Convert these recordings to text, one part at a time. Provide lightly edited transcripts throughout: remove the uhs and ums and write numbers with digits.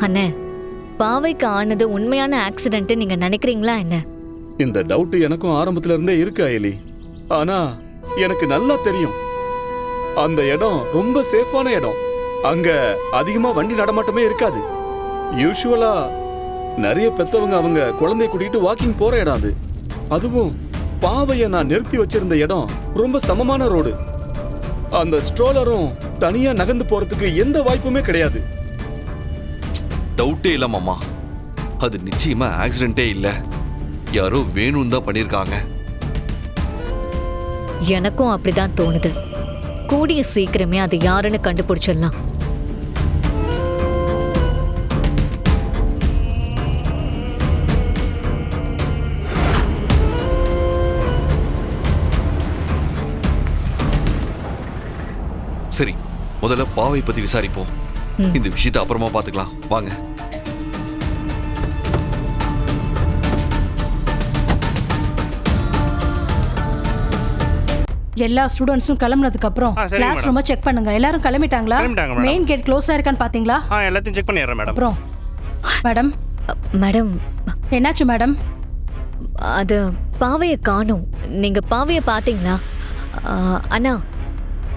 அண்ணே, பாவைக்கு ஆனது உண்மையான ஆக்சிடென்ட் நீங்க நினைக்கிறீங்களா என்ன? இந்த டவுட் எனக்கும் ஆரம்பத்துல இருந்தே இருக்கு அயலி. ஆனா எனக்கு நல்லா தெரியும் அந்த இடம் ரொம்ப சேஃபான இடம். அங்க அதிகமா வண்டி நடமாட்டமே இருக்காது. யூசுவலா நிறைய பெத்தவங்க அவங்க குழந்தைய கூட்டிட்டு வாக்கிங் போற இடம் அது. அதுவும் பாவைய நான் நிறுத்தி வச்சிருந்த இடம் ரொம்ப சமமான ரோடு. அந்த ஸ்ட்ரோலரும் தனியா நகர்ந்து போறதுக்கு எந்த வாய்ப்புமே கிடையாது. டவுட்டே இல்ல மாமா, அது நிச்சயமா ஆக்சிடென்ட்டே இல்ல, யாரோ வேணும் தான் பண்ணிருக்காங்க. எனக்கும் அப்படிதான் தோணுது. கூடிய சீக்கிரமே அது யாருன்னு கண்டுபிடிச்சிடலாம். சரி, முதல்ல பாவை பத்தி விசாரிப்போம். இந்த விஷயத்தை அப்புறமா பாத்துக்கலாம் வாங்க. எல்லா ஸ்டூடெண்ட்ஸும் கிளம்புனதுக்கு அப்புறம் கிளாஸ் ரூமை செக் பண்ணுங்க. எல்லாரும் கிளம்பிட்டாங்களா? மெயின் கேட் க்ளோஸ் ஆயிருக்கான்னு பாத்தீங்களா? எல்லாத்தையும் செக் பண்ணிடுறேன் மேடம். அப்புறம் மேடம் மேடம், என்னாச்சு மேடம்? அது பாவையை காணோம். நீங்க பாவையை பாத்தீங்களா? அண்ணா,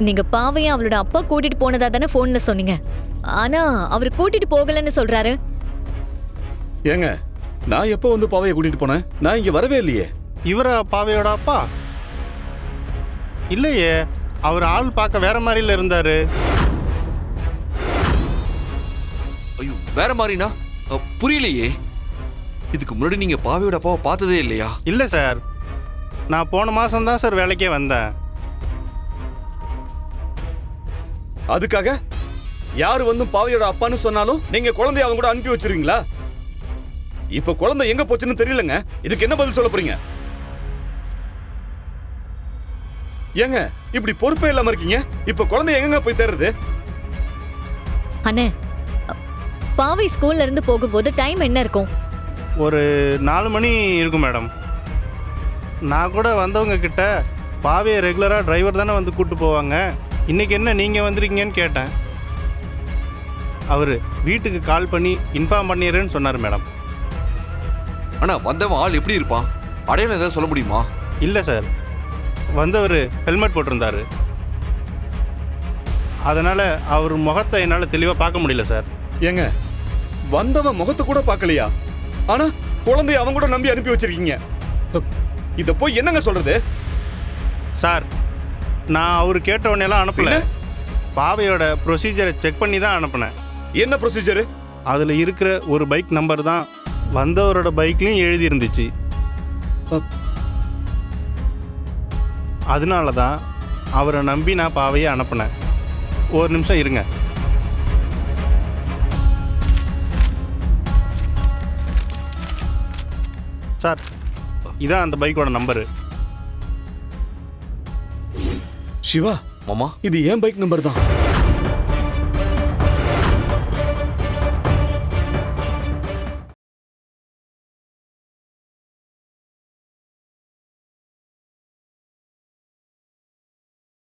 நீங்க பாவையை அவளோட அப்பா கூட்டிட்டு போனதா தானே போன்ல சொன்னீங்க. ஆனா அவர் கூட்டிட்டு போகலன்னு சொல்றாரு. ஏங்க, நான் எப்போ வந்து பாவையை கூட்டிட்டு போனேன்? நான் இங்க வரவே இல்லையே. இவரா பாவையோட அப்பா? இல்லையே, அவர் ஆள் பார்க்க வேற மாதிரில இருந்தாரு. ஐயோ, வேற மாதிரினா புரியலையே. இதுக்கு முன்னாடி நீங்க பாவையோட அப்பாவை பார்த்ததே இல்லையா? இல்லை சார், நான் போன மாசம் தான் சார் வேலைக்கே வந்தேன். அதுக்காக யாரு வந்து பாவையோட அப்பான்னு சொன்னாலும் நீங்க குழந்தைய அவங்க கூட அனுப்பி வச்சிருவீங்களா? இப்ப குழந்தை எங்க போச்சுன்னு தெரியலங்க. இதுக்கு என்ன பதில் சொல்ல போறீங்க? ஏங்க இப்படி பொறுப்பே இல்லாம இருக்கீங்க? இப்ப குழந்தை எங்க போய் தேடுறது? அண்ணே, பாவை ஸ்கூல்ல இருந்து போகும்போது டைம் என்ன இருக்கும்? ஒரு 4 மணி இருக்கும் மேடம். நான் கூட வந்தவங்க கிட்ட பாவையை ரெகுலராக டிரைவர் தானே வந்து கூப்பிட்டு போவாங்க, இன்னைக்கு என்ன நீங்கள் வந்துருக்கீங்கன்னு கேட்டேன். அவர் வீட்டுக்கு கால் பண்ணி இன்ஃபார்ம் பண்ணிடுறேன்னு சொன்னார் மேடம். ஆனா வந்தவன் ஆள் எப்படி இருப்பான்? அடையாளம் ஏதாவது சொல்ல முடியுமா? இல்லை சார், வந்தவர் ஹெல்மெட் போட்டிருந்தாரு. அதனால் அவர் முகத்தை என்னால் தெளிவாக பார்க்க முடியல சார். ஏங்க, வந்தவன் முகத்தை கூட பார்க்கலையா? ஆனா குழந்தைய அவங்க கூட நம்பி அனுப்பி வச்சிருக்கீங்க. இத போய் என்னங்க சொல்றது? சார், நான் அவர் கேட்டவனையெல்லாம் அனுப்பல. பாவையோட ப்ரொசீஜரை செக் பண்ணி தான் அனுப்புனேன். என்ன ப்ரொசீஜர்? அதில் இருக்கிற ஒரு பைக் நம்பர் தான் வந்தவரோட பைக்லையும் எழுதி இருந்துச்சு. அதனால தான் அவரை நம்பி நான் பாவையை அனுப்புனேன். ஒரு நிமிஷம் இருங்க. சார், இதான் அந்த பைக்கோட நம்பரு. சிவா மாமா, இது ஏன் பைக் நம்பர் தான்.